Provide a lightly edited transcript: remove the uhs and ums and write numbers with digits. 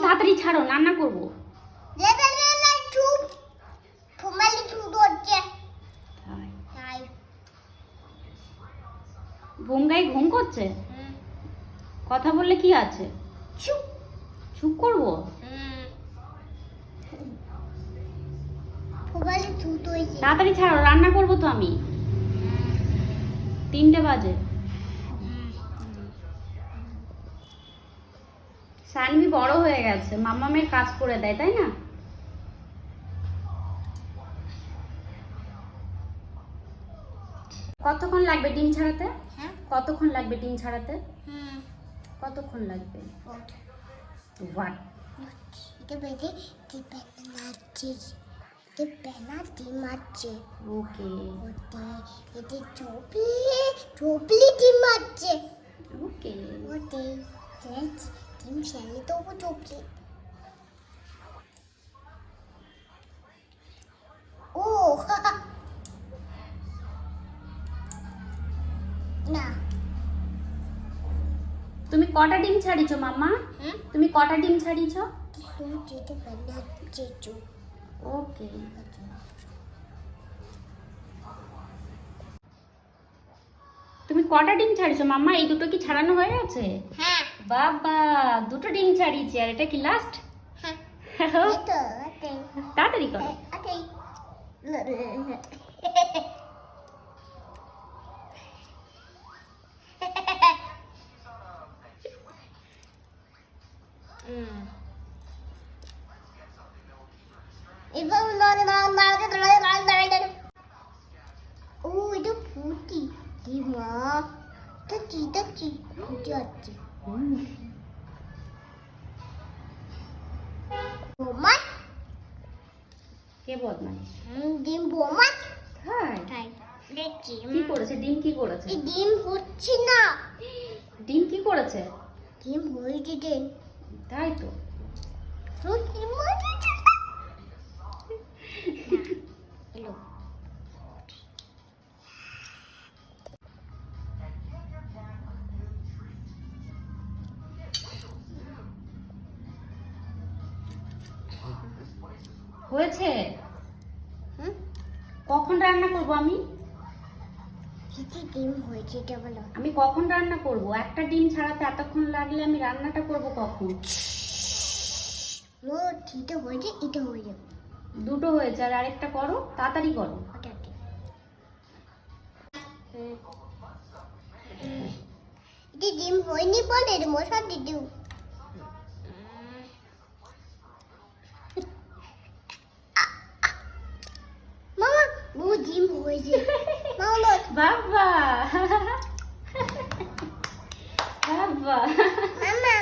তাড়াতাড়ি ছাড়ো, রান্না করবো। ভোমগাই ঘুম করছে, কথা বললে কি আছে? চুপ করবো? তাড়াতাড়ি ছাড়ো, রান্না করবো তো আমি। 3টে বাজে। সানভি বড় হয়ে গেছে, মাম্মামের কাজ করে দেয়, তাই না? কতক্ষণ লাগবে ডিম ছাড়াতে? কতক্ষণ লাগবে ডিম ছাড়াতে? কতক্ষণ লাগবে? ওকে ওকে। ডিম ফেলে দেবো চোখে। ও না, তুমি কটা ডিম ছাড়িছো মাম্মা? তুমি কটা ডিম ছাড়িছো? ওকে। তুমি কটা ডিম ছাড়িছো মাম্মা? এই দুটো কি ছাড়ানো হয়ে গেছে? হ্যাঁ। বাবা, 2টো ডিম ছাড়িয়েছি, আর এটা কি লাস্ট? হ্যাঁ। তাড়াতাড়ি করো। ও এটা ফুটি কি মা, দেখছি ফুটি হচ্ছে। বোমাস কে বদমাইশ? ডিম বোমাস। হ্যাঁ, তাই দেখছি কি করেছে ডিম? কি করেছে এই ডিম হচ্ছে না। ডিম? কি করেছে? ডিম হয়েছে ডিম। তাই তো। এলো হয়েছে? কখন রান্না করব আমি? ডিম হয়েছে এটা বলো। আমি কখন রান্না করব? একটা ডিম ছাড়াতে এতক্ষণ লাগলে আমি রান্নাটা করব কখন? ও এটা হয়েছে, এটা হয়ে যাবে। 2টো হয়েছে, আর আরেকটা করো, তাড়াতাড়ি করো। এটা ডিম হয়নি বলে মশা দিদিও। মামা ও ডিম হয়েছে। মামা বাবা বাবা মামা